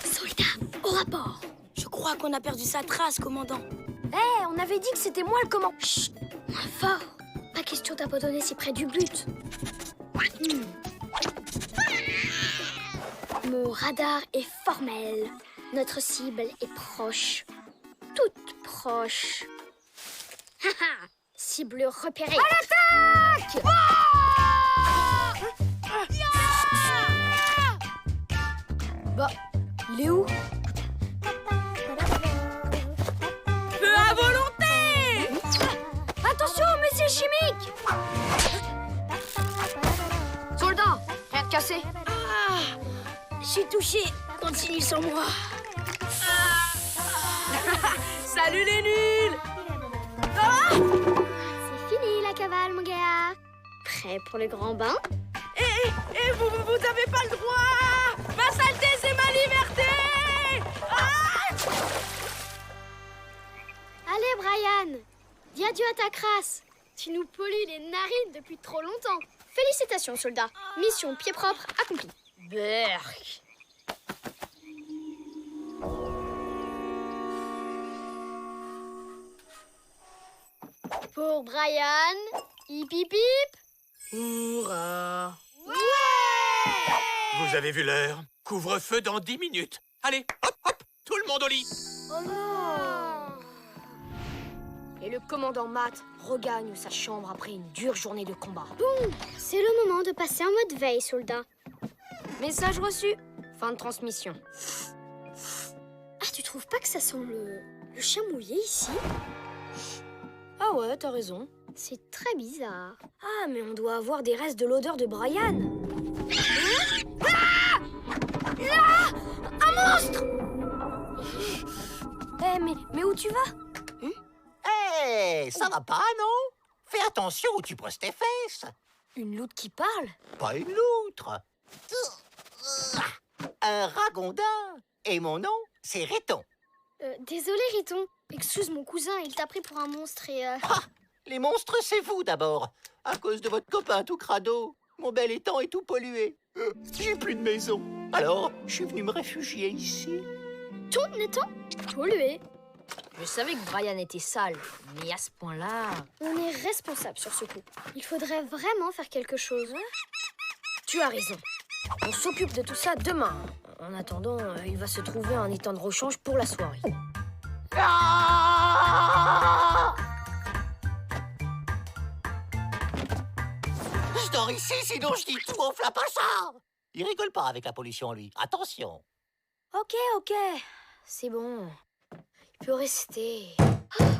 Soldat, au rapport. Je crois qu'on a perdu sa trace, commandant. Hé, on avait dit que c'était moi le commandant. Chut, moins fort. Pas question d'abandonner si près du but. Mon radar est formel. Notre cible est proche. Toute proche. Haha, cible repérée. À l'attaque! Bah, il est où? Feu à volonté! Attention, monsieur chimique! Soldat, rien de cassé. Je suis touché. Continue sans moi. Salut les nuls! C'est fini la cavale, mon gars. Prêt pour le grand bain? Et vous avez pas le droit! Ma saleté, c'est ma liberté! Allez, Brian, dis adieu à ta crasse. Tu nous pollues les narines depuis trop longtemps. Félicitations, soldat. Mission pied propre accomplie. Berk! Pour Brian, hip hip hip. Hurrah! Vous avez vu l'heure? Couvre-feu dans 10 minutes. Allez, hop, hop, tout le monde au lit. Oh non! Et le commandant Matt regagne sa chambre après une dure journée de combat. C'est le moment de passer en mode veille, soldat. Message reçu. Fin de transmission. Ah, tu trouves pas que ça sent le chien mouillé ici? Ah ouais, t'as raison. C'est très bizarre. Ah, mais on doit avoir des restes de l'odeur de Brian. Un monstre! Eh, mais où tu vas? Hé, ça va pas, non? Fais attention où tu poses tes fesses. Une loutre qui parle? Pas une loutre. Un ragondin. Et mon nom, c'est Riton. Désolé, Riton. Excuse mon cousin, il t'a pris pour un monstre et... Les monstres, c'est vous d'abord. À cause de votre copain tout crado. Mon bel étang est tout pollué. J'ai plus de maison. Alors, je suis venu me réfugier ici. Tout n'étant pollué. Je savais que Brian était sale, mais à ce point-là... On est responsable sur ce coup. Il faudrait vraiment faire quelque chose. Tu as raison. On s'occupe de tout ça demain. En attendant, il va se trouver un étang de rechange pour la soirée. Je dors ici, sinon je dis tout au flapassa. Il rigole pas avec la pollution, lui. Attention. Ok. C'est bon. Il peut rester.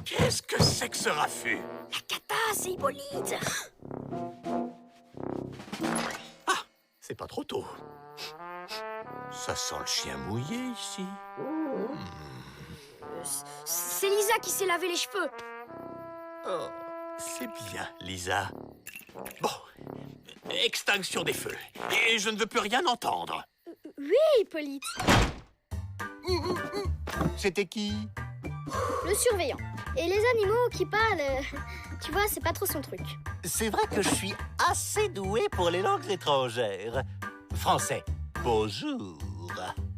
Qu'est-ce que c'est que ce raffut? La cata, c'est Hippolyte. C'est pas trop tôt. Ça sent le chien mouillé ici. C'est Lisa qui s'est lavé les cheveux. Oh, c'est bien, Lisa. Bon, extinction des feux. Et je ne veux plus rien entendre. Oui, Hippolyte. C'était qui? Le surveillant. Et les animaux qui parlent, tu vois, c'est pas trop son truc. C'est vrai que je suis assez doué pour les langues étrangères. Français, bonjour.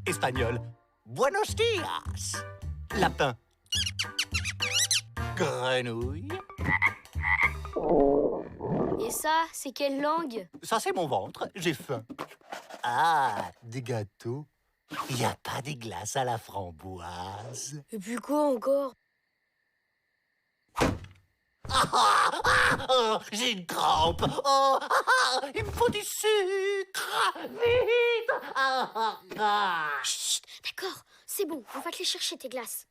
Espagnol, buenos dias. Lapin, grenouille. Et ça, c'est quelle langue? Ça, c'est mon ventre, j'ai faim. Ah, des gâteaux. Il n'y a pas des glaces à la framboise. Et puis quoi encore? J'ai une crampe. Il me faut du sucre. Vite. Chut, d'accord, c'est bon, on va te les chercher, tes glaces.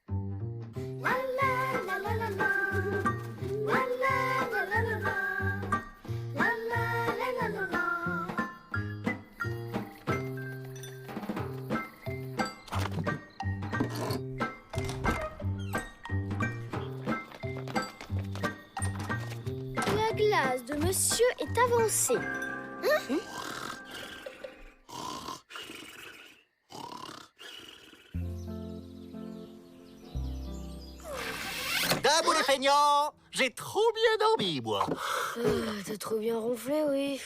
La glace de monsieur est avancée. Debout les feignants. J'ai trop bien dormi, moi. T'as trop bien ronflé, oui.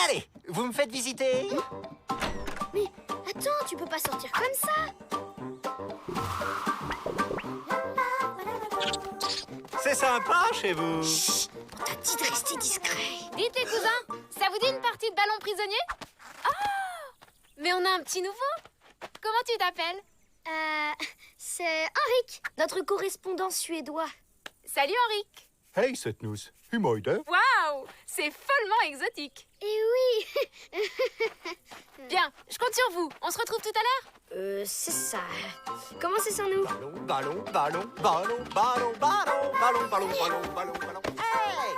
Allez, vous me faites visiter? Mais attends, tu peux pas sortir comme ça. C'est sympa chez vous. On t'a dit de rester discret. Dites les cousins, ça vous dit une partie de ballon prisonnier? Ah! Mais on a un petit nouveau. Comment tu t'appelles? C'est Henrik. Notre correspondant suédois. Salut Henrik. Hey, Setnus. Hur mår du? Waouh, c'est follement exotique. Et oui. Bien, je compte sur vous. On se retrouve tout à l'heure? C'est ça. Comment c'est sans nous? Ballon, ballon, ballon, ballon, ballon, ballon, ballon, ballon, ballon, ballon. Hey!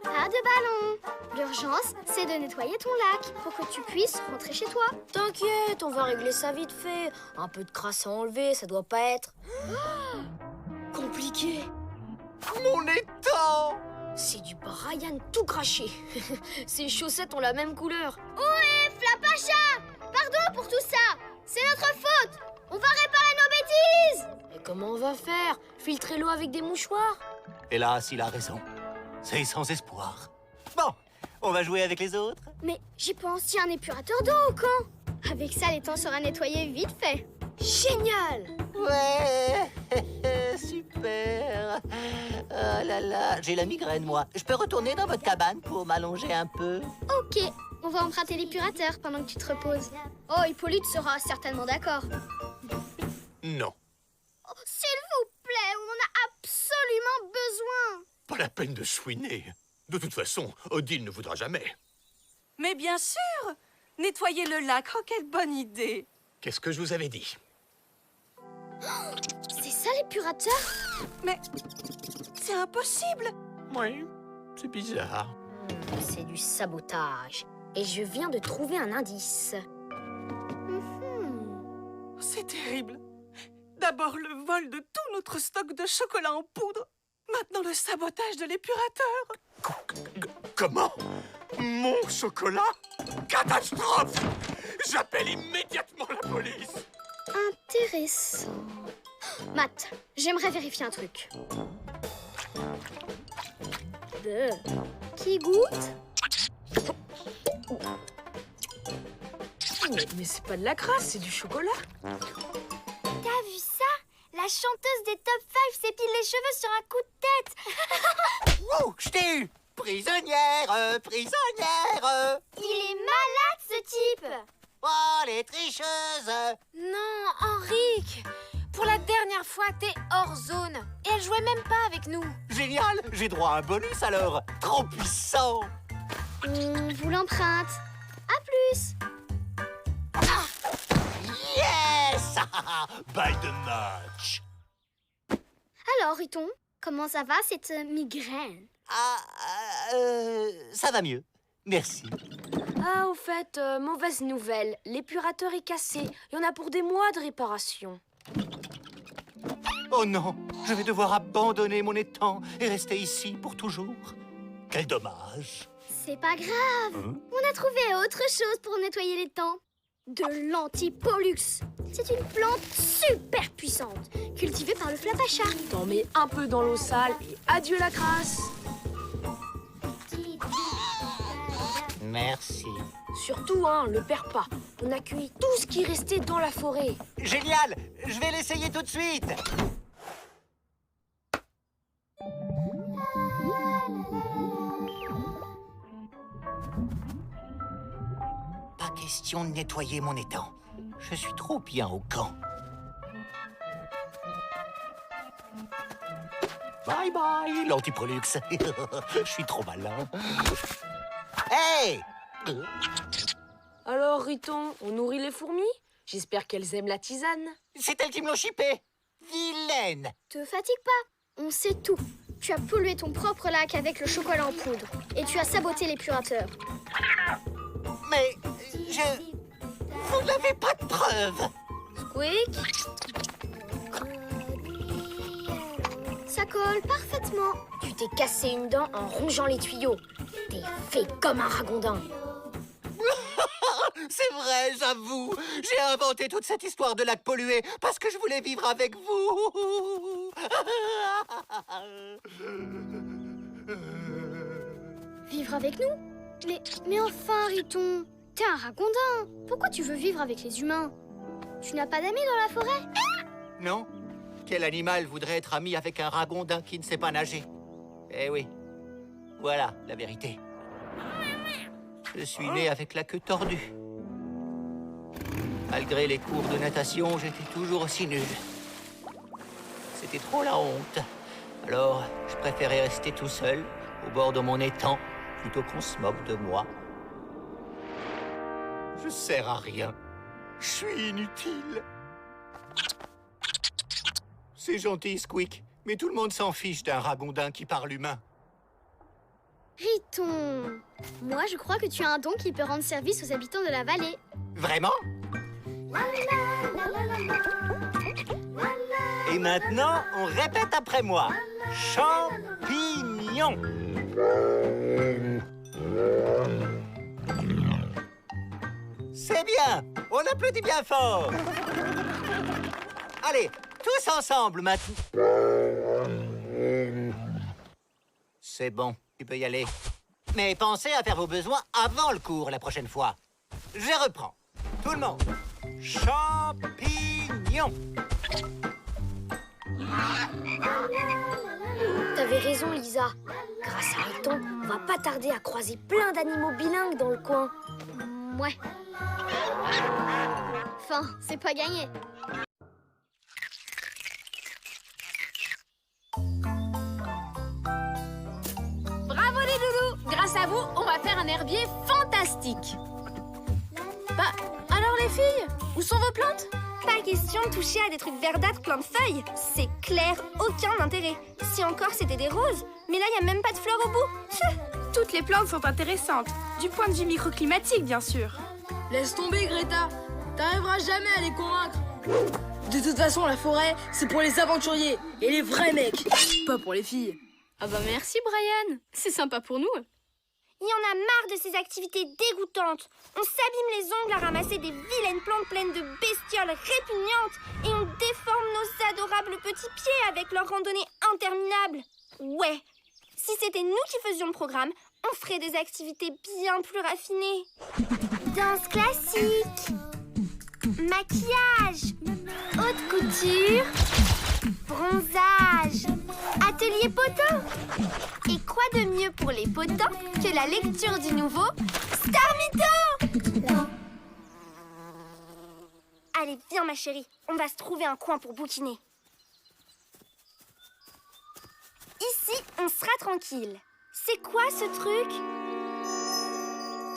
Pas de ballon. L'urgence, c'est de nettoyer ton lac pour que tu puisses rentrer chez toi. T'inquiète, on va régler ça vite fait. Un peu de crasse à enlever, ça doit pas être... compliqué. Mon étang! C'est du Brian tout craché. Ses chaussettes ont la même couleur. Ohé, Flapacha! Pardon pour tout ça. C'est notre faute. On va réparer nos bêtises. Et comment on va faire? Filtrer l'eau avec des mouchoirs? Hélas, il a raison. C'est sans espoir. Bon, on va jouer avec les autres. Mais j'y pense, il y a un épurateur d'eau au camp. Avec ça, l'étang sera nettoyé vite fait. Génial! Ouais, super. Oh là là, j'ai la migraine, moi. Je peux retourner dans votre cabane pour m'allonger un peu? Ok, on va emprunter l'épurateur pendant que tu te reposes. Oh, Hippolyte sera certainement d'accord. Non, Oh, s'il vous plaît, on en a absolument besoin. pas la peine de chouiner. De toute façon, Odile ne voudra jamais. Mais bien sûr! Nettoyer le lac, oh quelle bonne idée! Qu'est-ce que je vous avais dit? C'est ça l'épurateur? Mais c'est impossible! Oui, c'est bizarre. C'est du sabotage. Et je viens de trouver un indice. C'est terrible. D'abord le vol de tout notre stock de chocolat en poudre. Maintenant le sabotage de l'épurateur. Comment? Mon chocolat? Catastrophe! J'appelle immédiatement la police. Intéressant. Matt, j'aimerais vérifier un truc. Qui goûte? Mais c'est pas de la crasse, c'est du chocolat. T'as vu ça? La chanteuse des Top 5 s'épile les cheveux sur un coup de tête. Wow, je t'ai eu! Prisonnière, prisonnière! Il est malade, ce type. Oh, les tricheuses! Non, Henrik. Pour la dernière fois, t'es hors zone. Et elle jouait même pas avec nous. Génial! J'ai droit à un bonus alors! Trop puissant! On vous l'emprunte. À plus. Yes! Balle de match! Alors, Riton, comment ça va cette migraine? Ça va mieux. Merci. Ah, au fait, mauvaise nouvelle. L'épurateur est cassé. Il y en a pour des mois de réparation. Oh non, je vais devoir abandonner mon étang et rester ici pour toujours. Quel dommage. C'est pas grave. On a trouvé autre chose pour nettoyer les temps. De l'antipollux. C'est une plante super puissante, cultivée par le Flapacha. T'en mets un peu dans l'eau sale et adieu la crasse. Merci. Surtout, hein, le perds pas. On a cueilli tout ce qui restait dans la forêt. Génial! Je vais l'essayer tout de suite. Pas question de nettoyer mon étang. Je suis trop bien au camp. Bye bye, l'antipollux. Je suis trop malin. Hey! Alors, Riton, on nourrit les fourmis? J'espère qu'elles aiment la tisane. C'est elles qui me l'ont chippé. Vilaine! Te fatigue pas. On sait tout. Tu as pollué ton propre lac avec le chocolat en poudre. Et tu as saboté l'épurateur. Mais vous n'avez pas de preuves. Squeak. Ça colle parfaitement. Tu t'es cassé une dent en rongeant les tuyaux. T'es fait comme un ragondin. C'est vrai, j'avoue. J'ai inventé toute cette histoire de lac pollué parce que je voulais vivre avec vous. Vivre avec nous? Mais enfin, Riton, t'es un ragondin. Pourquoi tu veux vivre avec les humains? Tu n'as pas d'amis dans la forêt? Non? Quel animal voudrait être ami avec un ragondin qui ne sait pas nager? Eh oui, voilà la vérité. Je suis né avec la queue tordue. Malgré les cours de natation, j'étais toujours aussi nul. C'était trop la honte. Alors, je préférais rester tout seul, au bord de mon étang, plutôt qu'on se moque de moi. Je sers à rien. Je suis inutile. C'est gentil, Squeak, mais tout le monde s'en fiche d'un ragondin qui parle humain. Riton, moi je crois que tu as un don qui peut rendre service aux habitants de la vallée. Vraiment? Et maintenant, on répète après moi. Champignon. C'est bien. On applaudit bien fort. Allez, tous ensemble maintenant. C'est bon, tu peux y aller. Mais pensez à faire vos besoins avant le cours la prochaine fois. Je reprends. Tout le monde. Champignon. T'avais raison, Lisa. Grâce à Riton, on va pas tarder à croiser plein d'animaux bilingues dans le coin. Ouais. Enfin, c'est pas gagné. Bravo les loulous! Grâce à vous, on va faire un herbier fantastique. Bah, alors les filles, où sont vos plantes? Pas question de toucher à des trucs verdâtres plein de feuilles. C'est clair, aucun intérêt. Si encore c'était des roses, mais là y a même pas de fleurs au bout. Toutes les plantes sont intéressantes, du point de vue microclimatique bien sûr. Laisse tomber, Greta. T'arriveras jamais à les convaincre. De toute façon, la forêt, c'est pour les aventuriers et les vrais mecs, pas pour les filles. Ah bah merci Brian, c'est sympa pour nous. Il y en a marre de ces activités dégoûtantes. On s'abîme les ongles à ramasser des vilaines plantes pleines de bestioles répugnantes et on déforme nos adorables petits pieds avec leurs randonnées interminables. Ouais, si c'était nous qui faisions le programme, on ferait des activités bien plus raffinées. Danse classique, maquillage, haute couture, bronzage, atelier potin. Et quoi de mieux pour les potins que la lecture du nouveau Starmito? Allez, viens ma chérie, on va se trouver un coin pour bouquiner. Ici, on sera tranquille. C'est quoi ce truc?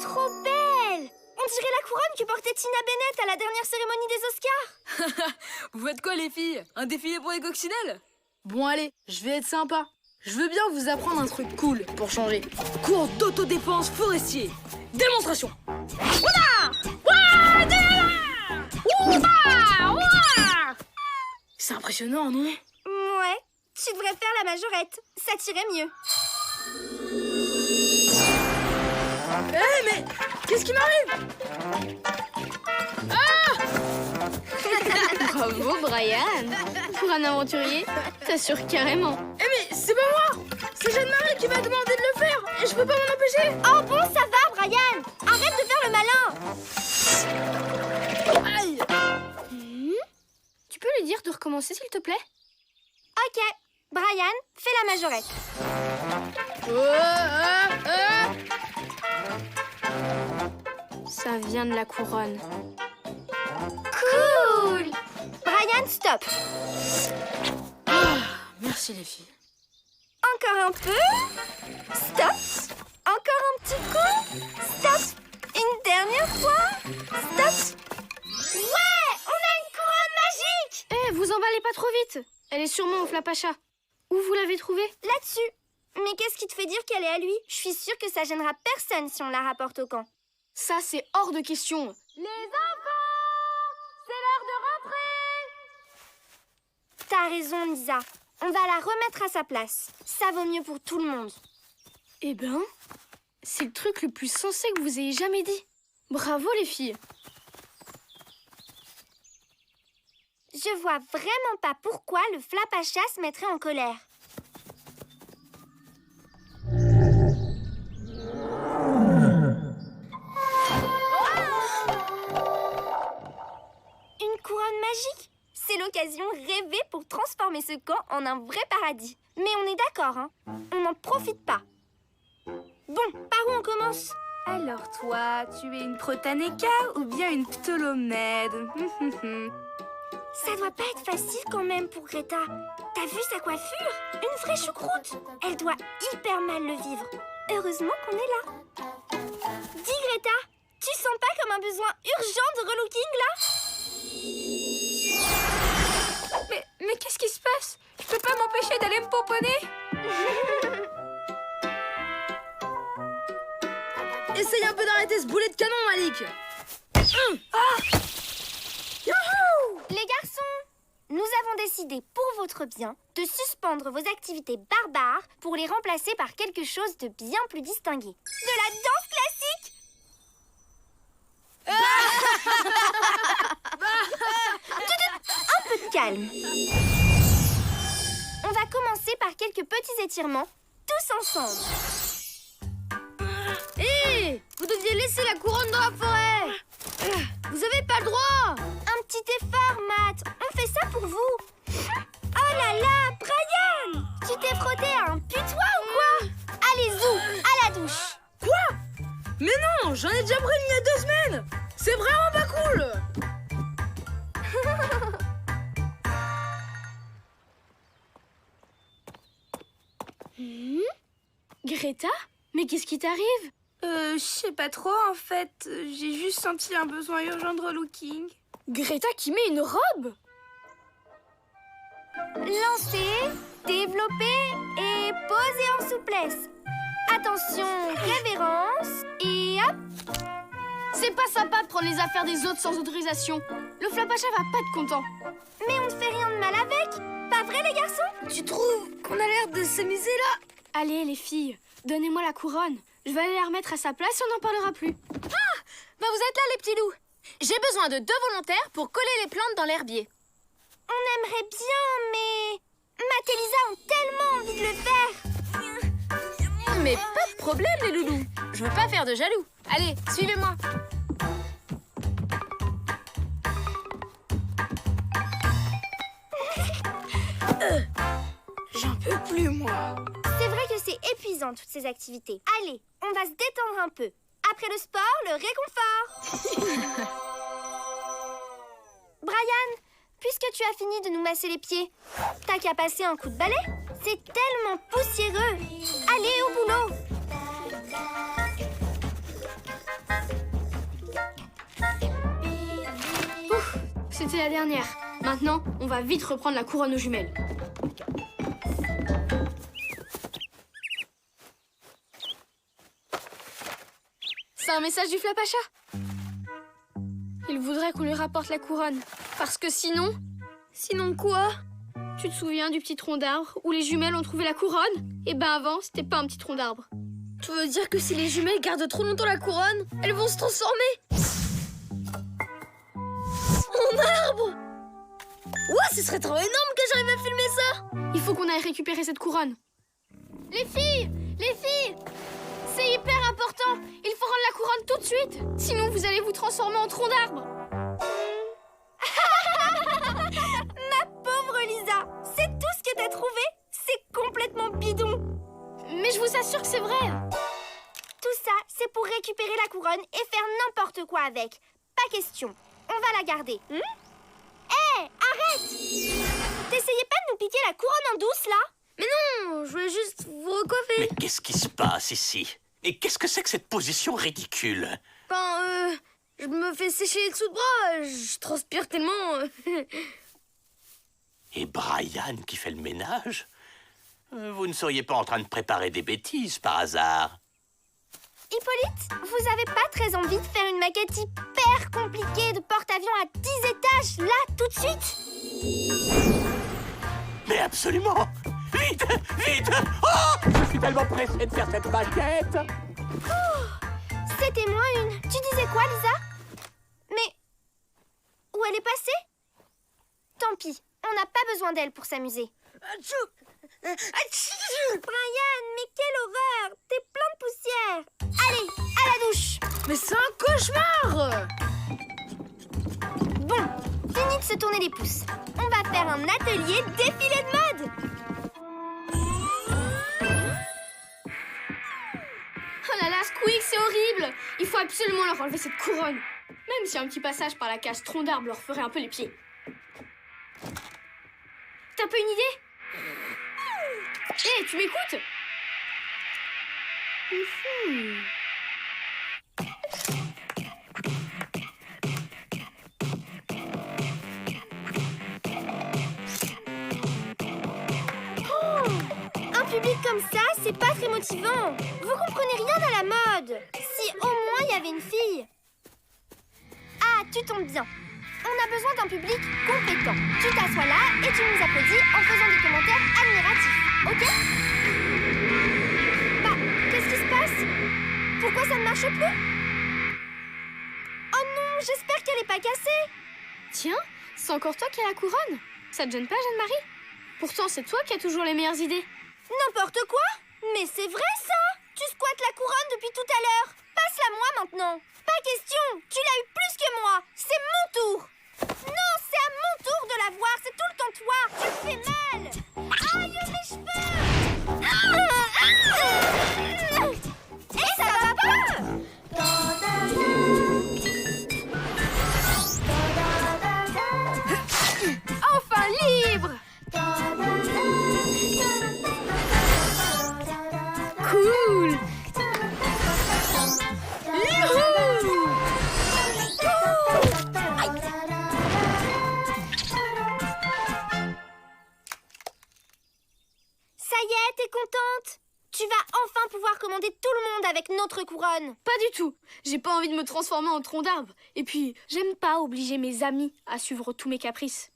Trop belle! On dirait la couronne que portait Tina Bennett à la dernière cérémonie des Oscars. Vous faites quoi, les filles? Un défilé pour les coccinelles? Bon, allez, je vais être sympa. Je veux bien vous apprendre un truc cool pour changer. Cours d'autodéfense forestier. Démonstration. C'est impressionnant, non? Ouais, tu devrais faire la majorette. Ça tirait mieux. Hé, mais qu'est-ce qui m'arrive? Bravo Brian. Pour un aventurier, t'assures carrément. Eh mais c'est pas moi! C'est Jeanne-Marie qui m'a demandé de le faire et je peux pas m'en empêcher! Oh bon, ça va, Brian. Arrête de faire le malin. Aïe! Tu peux lui dire de recommencer, s'il te plaît? Ok, Brian, fais la majorette. Ça vient de la couronne. Cool. Brian, stop. Merci les filles. Encore un peu. Stop. Encore un petit coup. Stop. Une dernière fois. Stop. Ouais, on a une couronne magique. Eh, vous emballez pas trop vite. Elle est sûrement au Flapacha. Où vous l'avez trouvée? Là-dessus. Mais qu'est-ce qui te fait dire qu'elle est à lui? Je suis sûre que ça gênera personne si on la rapporte au camp. Ça, c'est hors de question. Les enfants, c'est l'heure de rentrer. T'as raison, Lisa. On va la remettre à sa place. Ça vaut mieux pour tout le monde. Eh ben, c'est le truc le plus sensé que vous ayez jamais dit. Bravo, les filles. Je vois vraiment pas pourquoi le Flapacha se mettrait en colère. magique. C'est l'occasion rêvée pour transformer ce camp en un vrai paradis. Mais on est d'accord, hein? On n'en profite pas. Bon, par où on commence? Alors toi, tu es une Protaneka ou bien une Ptolomède? Ça doit pas être facile quand même pour Greta. T'as vu sa coiffure? Une vraie choucroute. Elle doit hyper mal le vivre. Heureusement qu'on est là. Dis Greta, tu sens pas comme un besoin urgent de relooking là? Mais qu'est-ce qui se passe? Je peux pas m'empêcher d'aller me pomponner. Essaye un peu d'arrêter ce boulet de canon, Malik. Les garçons, nous avons décidé pour votre bien de suspendre vos activités barbares pour les remplacer par quelque chose de bien plus distingué. De la danse classique. Un peu de calme. On va commencer par quelques petits étirements, tous ensemble. Hé, vous deviez laisser la couronne dans la forêt. Vous avez pas le droit. Un petit effort, Matt. On fait ça pour vous. Oh là là, Brian! Tu t'es frotté à un putois ou quoi? Allez, zou, à la douche. Mais non, j'en ai déjà pris il y a 2 semaines. C'est vraiment pas cool. Greta? Mais qu'est-ce qui t'arrive? Je sais pas trop en fait. J'ai juste senti un besoin urgent de relooking. Greta qui met une robe? Lancez, développez et posez en souplesse. Attention, révérence et hop. C'est pas sympa de prendre les affaires des autres sans autorisation. Le Flapacha va pas être content. Mais on ne fait rien de mal avec. Pas vrai, les garçons? Tu trouves qu'on a l'air de s'amuser là? Allez, les filles, donnez-moi la couronne. Je vais aller la remettre à sa place et on n'en parlera plus. Bah vous êtes là, les petits loups. J'ai besoin de 2 volontaires pour coller les plantes dans l'herbier. On aimerait bien, mais Matt et Lisa ont tellement envie de le faire. Mais pas de problème, les loulous. Je veux pas faire de jaloux. Allez, suivez-moi. J'en peux plus, moi. C'est vrai que c'est épuisant, toutes ces activités. Allez, on va se détendre un peu. Après le sport, le réconfort. Brian, puisque tu as fini de nous masser les pieds, t'as qu'à passer un coup de balai. C'est tellement poussiéreux. Allez, au boulot. Ouf, c'était la dernière. Maintenant, on va vite reprendre la couronne aux jumelles. C'est un message du Flapacha. Il voudrait qu'on lui rapporte la couronne. Parce que sinon... Sinon quoi? Tu te souviens du petit tronc d'arbre où les jumelles ont trouvé la couronne? Eh ben avant, c'était pas un petit tronc d'arbre. Tu veux dire que si les jumelles gardent trop longtemps la couronne, elles vont se transformer en arbre? Ouais, ce serait trop énorme que j'arrive à filmer ça. Il faut qu'on aille récupérer cette couronne. Les filles! C'est hyper important. Il faut rendre la couronne tout de suite. Sinon, vous allez vous transformer en tronc d'arbre. Ma pauvre Lisa, c'est tout ce que t'as trouvé? C'est complètement bidon. Mais je vous assure que c'est vrai. Tout ça, c'est pour récupérer la couronne et faire n'importe quoi avec. Pas question. On va la garder. Hé, arrête! T'essayais pas de nous piquer la couronne en douce, là? Mais non, je voulais juste vous recoiffer. Mais qu'est-ce qui se passe ici? Et qu'est-ce que c'est que cette position ridicule? Je me fais sécher les dessous de bras, je transpire tellement. Et Brian qui fait le ménage? Vous ne seriez pas en train de préparer des bêtises par hasard? Hippolyte, vous avez pas très envie de faire une maquette hyper compliquée de porte-avions à 10 étages, là, tout de suite? Mais absolument! Vite! Vite! Oh! Je suis tellement pressé de faire cette maquette! C'était moins une. Tu disais quoi, Lisa? Mais où elle est passée? Tant pis, on n'a pas besoin d'elle pour s'amuser. Brian, mais quelle horreur! T'es plein de poussière. Allez, à la douche. Mais c'est un cauchemar. Bon, fini Fini de se tourner les pouces. On va faire un atelier défilé de mode. Oh là là, Squeak, c'est horrible! Il faut absolument leur enlever cette couronne. Même si un petit passage par la cage tronc d'arbre leur ferait un peu les pieds. T'as pas une idée? Hé, tu m'écoutes? Un public comme ça, c'est pas très motivant. Vous comprenez rien à la mode. Si au moins il y avait une fille. Ah, tu tombes bien. On a besoin d'un public compétent. Tu t'assois là et tu nous applaudis en faisant des commentaires admiratifs. Ok? Bah, qu'est-ce qui se passe? Pourquoi ça ne marche plus? Oh non, j'espère qu'elle est pas cassée. Tiens, c'est encore toi qui as la couronne. Ça te gêne pas, Jeanne-Marie? Pourtant, c'est toi qui as toujours les meilleures idées. N'importe quoi? Mais c'est vrai ça! Tu squattes la couronne depuis tout à l'heure. Passe-la moi maintenant. Pas question, tu l'as eu plus que moi. C'est mon tour. Non, c'est à mon tour de la voir. C'est tout le temps toi. Tu me fais mal. Aïe, mes cheveux! Et ça va pas? Enfin libre! Cool! Youhou! Ça y est, t'es contente? Tu vas enfin pouvoir commander tout le monde avec notre couronne. Pas du tout. J'ai pas envie de me transformer en tronc d'arbre. Et puis, j'aime pas obliger mes amis à suivre tous mes caprices.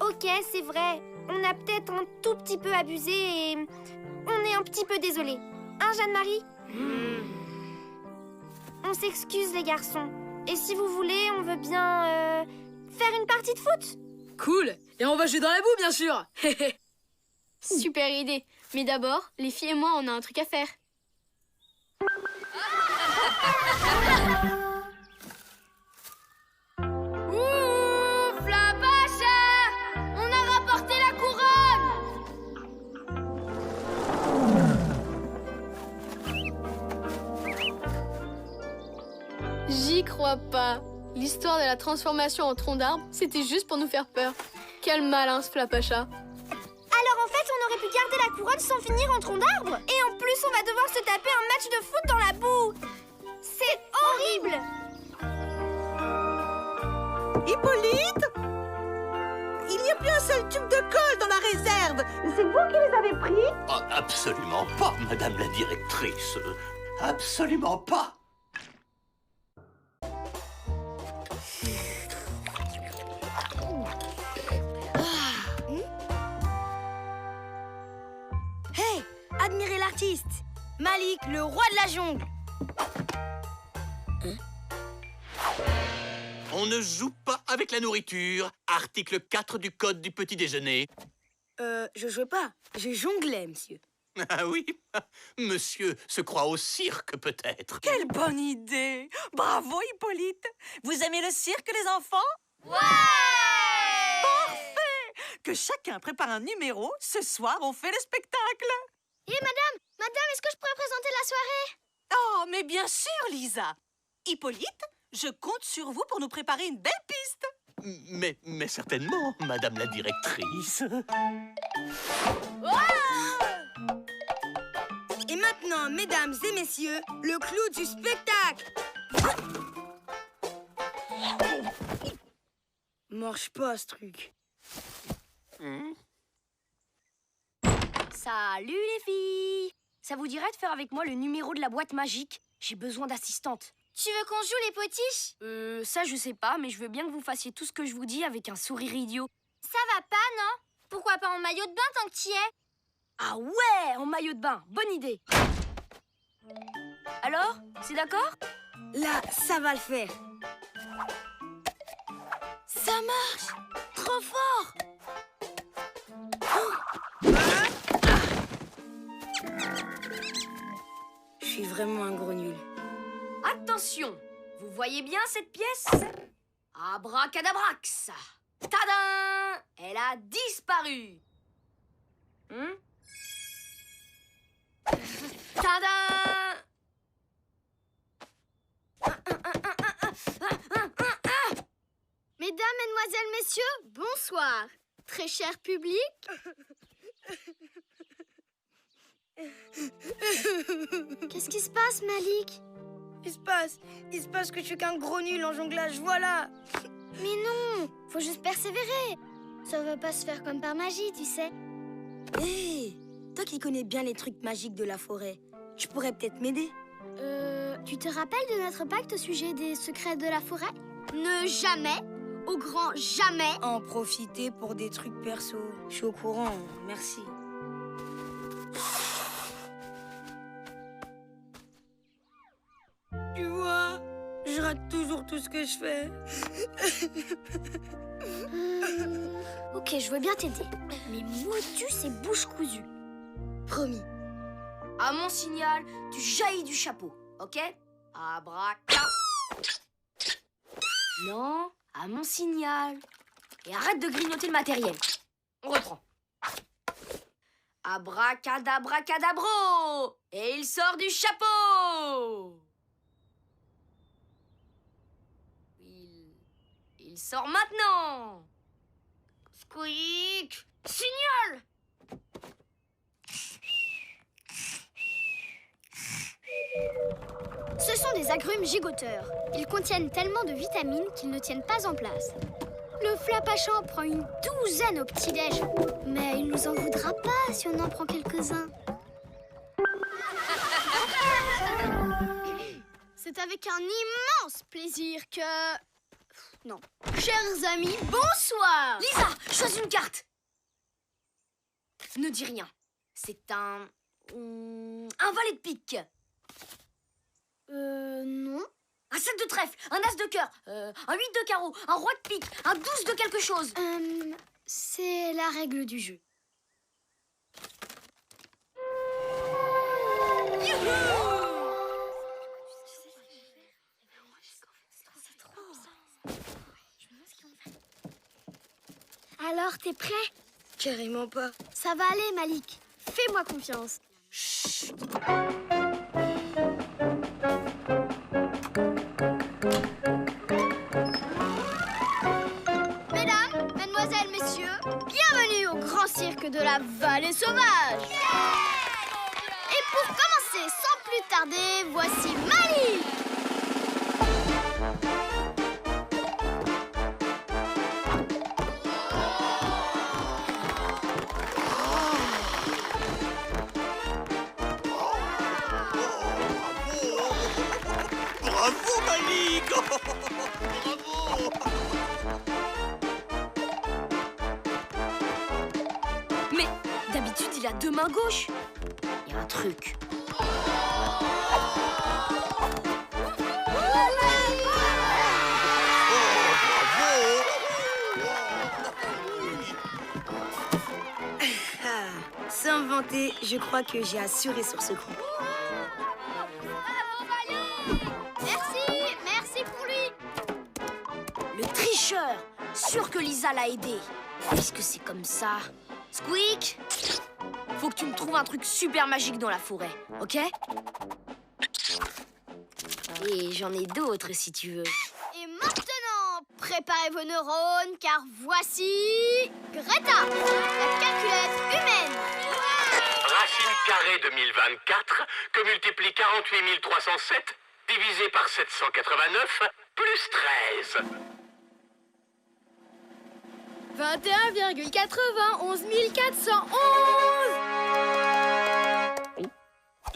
Ok, c'est vrai. On a peut-être un tout petit peu abusé et on est un petit peu désolé. Hein, Jeanne-Marie? On s'excuse, les garçons. Et si vous voulez, on veut bien faire une partie de foot. Cool. Et on va jouer dans la boue, bien sûr. Super idée. Mais d'abord, les filles et moi, on a un truc à faire. Ouh, Flapacha! On a rapporté la couronne! J'y crois pas. L'histoire de la transformation en tronc d'arbre, c'était juste pour nous faire peur. Quel malin ce Flapacha. Alors en fait, on aurait pu garder la couronne sans finir en tronc d'arbre. Et en plus, on va devoir se taper un match de foot dans la boue. C'est horrible! Hippolyte? Il n'y a plus un seul tube de colle dans la réserve. C'est vous qui les avez pris? Oh, absolument pas, madame la directrice. Absolument pas. Hey, admirez l'artiste. Malik, le roi de la jungle. On ne joue pas avec la nourriture. Article 4 du code du petit déjeuner. Je jouais pas. Je jonglais, monsieur. Ah oui, monsieur se croit au cirque peut-être. Quelle bonne idée! Bravo, Hippolyte! Vous aimez le cirque, les enfants? Ouais! Parfait! Que chacun prépare un numéro. Ce soir, on fait le spectacle. Et madame, est-ce que je pourrais présenter la soirée? Oh, mais bien sûr, Lisa. Hippolyte, je compte sur vous pour nous préparer une belle piste. Mais certainement, madame la directrice. Et maintenant, mesdames et messieurs, le clou du spectacle. Marche pas, ce truc. Salut, les filles. Ça vous dirait de faire avec moi le numéro de la boîte magique? J'ai besoin d'assistante. Tu veux qu'on joue les potiches? Ça, je sais pas, mais je veux bien que vous fassiez tout ce que je vous dis avec un sourire idiot. Ça va pas, non? Pourquoi pas en maillot de bain tant que t'y es? Ah ouais, en maillot de bain, bonne idée. Alors, c'est d'accord? Là, ça va le faire. Ça marche! Trop fort! Je suis vraiment un gros nul. Attention! Vous voyez bien cette pièce? Abracadabrax. Tadam! Elle a disparu. Tadam! Mesdames, mesdemoiselles, messieurs, bonsoir. Très cher public. Qu'est-ce qui se passe, Malik? Il se passe que je suis qu'un gros nul en jonglage, voilà. Mais non, faut juste persévérer. Ça va pas se faire comme par magie, tu sais. Hé, toi qui connais bien les trucs magiques de la forêt, tu pourrais peut-être m'aider. Tu te rappelles de notre pacte au sujet des secrets de la forêt? Ne jamais, au grand jamais. En profiter pour des trucs perso. Je suis au courant, merci. Tu vois, je rate toujours tout ce que je fais. Ok, je veux bien t'aider. Mais motus et bouche cousue. Promis. À mon signal, tu jaillis du chapeau, ok? Abraca. Non, à mon signal. Et arrête de grignoter le matériel. On reprend. Abracadabracadabro. Et il sort du chapeau. Il sort maintenant. Squeak. Signal. Ce sont des agrumes gigoteurs. Ils contiennent tellement de vitamines qu'ils ne tiennent pas en place. Le flapachant prend une douzaine au petit-déj. Mais il nous en voudra pas si on en prend quelques-uns. C'est avec un immense plaisir que... Non. Chers amis, bonsoir! Lisa, choisis une carte. Ne dis rien. C'est un valet de pique. Non. Un 7 de trèfle, un as de cœur, un 8 de carreau, un roi de pique, un 12 de quelque chose. C'est la règle du jeu. Alors, t'es prêt? Carrément pas. Ça va aller, Malik. Fais-moi confiance. Chut. Mesdames, mesdemoiselles, messieurs, bienvenue au grand cirque de la vallée sauvage. Et pour commencer sans plus tarder, voici Malik. Bravo, Malik! Bravo! Mais d'habitude, il a deux mains gauches. Il y a un truc. Sans vanter, je crois que j'ai assuré sur ce coup. Merci pour lui. Le tricheur! Sûr que Lisa l'a aidé. Puisque c'est comme ça. Squeak! Faut que tu me trouves un truc super magique dans la forêt, ok? Et j'en ai d'autres si tu veux. Et maintenant, préparez vos neurones, car voici Greta, la calculette humaine. Racine carrée de 1024 que multiplie 48 307 divisé par 789 plus 13. 21,91 411.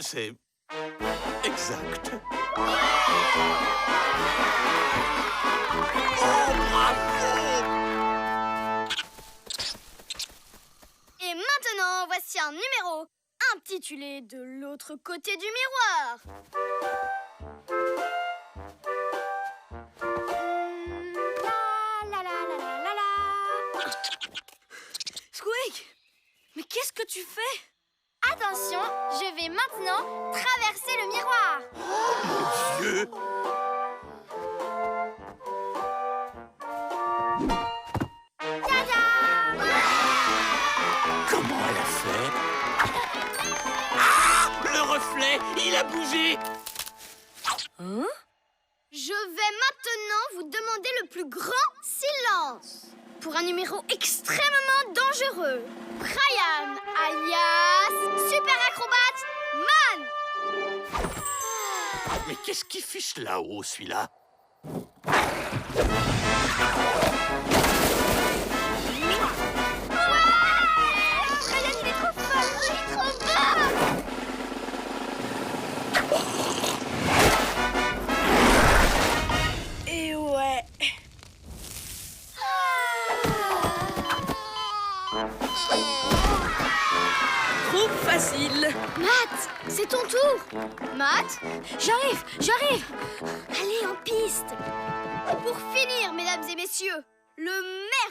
C'est exact. Et maintenant, voici un numéro intitulé De l'autre côté du miroir. La la la la la la la. Squeak! Mais qu'est-ce que tu fais? Attention, je vais maintenant traverser le miroir. Dieu! Comment elle a fait? Ah! Le reflet, il a bougé! Je vais maintenant vous demander le plus grand silence pour un numéro extrêmement dangereux. Brian, alias Super Acrobate Man. Mais qu'est-ce qu'il fiche là-haut, celui-là? Brian, il est trop fort, il est trop fort. Et ouais. Trop facile. Matt, c'est ton tour. Matt, J'arrive. allez en piste. Pour finir, mesdames et messieurs, le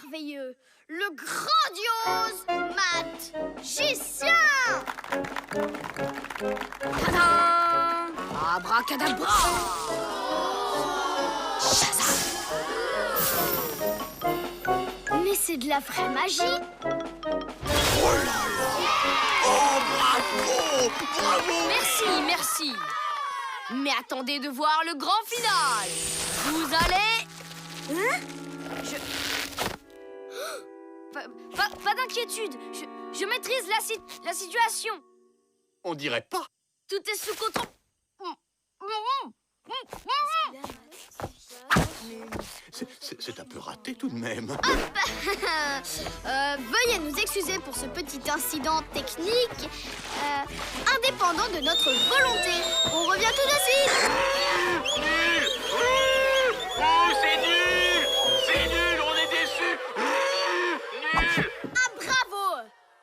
merveilleux, le grandiose Matt Gicien. Tadam! Abracadabra! Mais c'est de la vraie magie. Oh là là! Oh, bravo! Bravo! Merci. Mais attendez de voir le grand final. Vous allez... Hein? Pas d'inquiétude. Je maîtrise la situation. On dirait pas. Tout est sous contrôle. C'est un peu raté tout de même. Veuillez nous excuser pour ce petit incident technique indépendant de notre volonté. On revient tout de suite. Nul! Oh, c'est nul! C'est nul, on est déçus! Nul! Ah, bravo!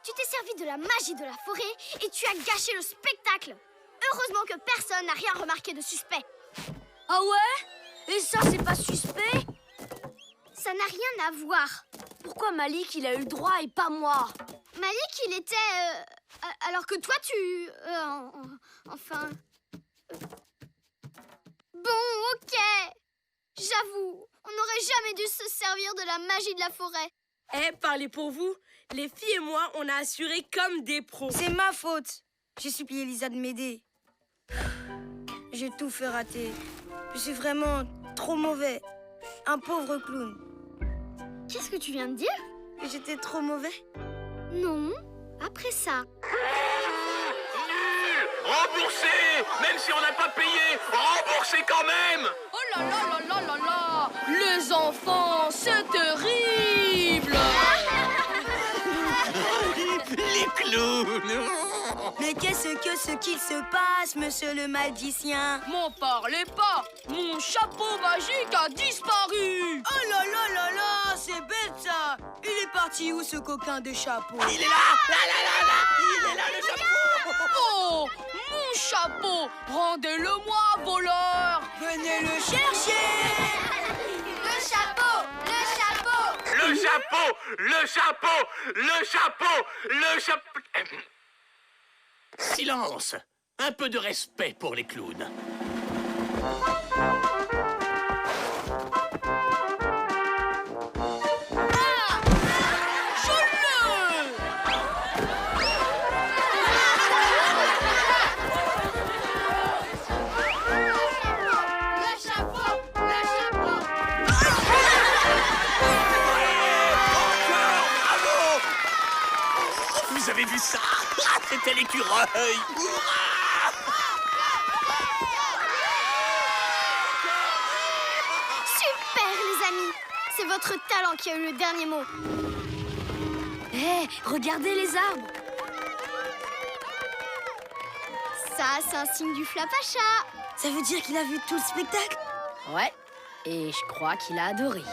Tu t'es servi de la magie de la forêt et tu as gâché le spectacle. Heureusement que personne n'a rien remarqué de suspect. Ah ouais? Et ça, c'est pas suspect? Ça n'a rien à voir. Pourquoi Malik, il a eu le droit et pas moi? Malik, il était... alors que toi, tu... enfin... Bon, ok. J'avoue, on n'aurait jamais dû se servir de la magie de la forêt. Eh, parlez pour vous. Les filles et moi, on a assuré comme des pros. C'est ma faute. J'ai supplié Lisa de m'aider. J'ai tout fait rater. Je suis vraiment trop mauvais. Un pauvre clown. Qu'est-ce que tu viens de dire? Que j'étais trop mauvais? Non, après ça. Nul! Remboursé! Même si on n'a pas payé, remboursé quand même! Oh là là là là là là! Les enfants, c'est terrible! Les clowns! Mais qu'est-ce qu'il se passe, monsieur le magicien? M'en parlez pas! Mon chapeau magique a disparu! Oh là là là là, c'est bête ça! Il est parti où ce coquin de chapeau? Il est là! Là, là, là, là! Il est là, le chapeau! Oh! Mon chapeau! Rendez-le-moi, voleur! Venez le chercher! Le chapeau! Le chapeau! Le chapeau! Le chapeau! Le chapeau! Le chapeau! Silence! Un peu de respect pour les clowns. Vous avez vu ça? C'était l'écureuil! Super, les amis! C'est votre talent qui a eu le dernier mot. Hé, regardez les arbres! Ça, c'est un signe du Flapacha. Ça veut dire qu'il a vu tout le spectacle? Ouais, et je crois qu'il a adoré.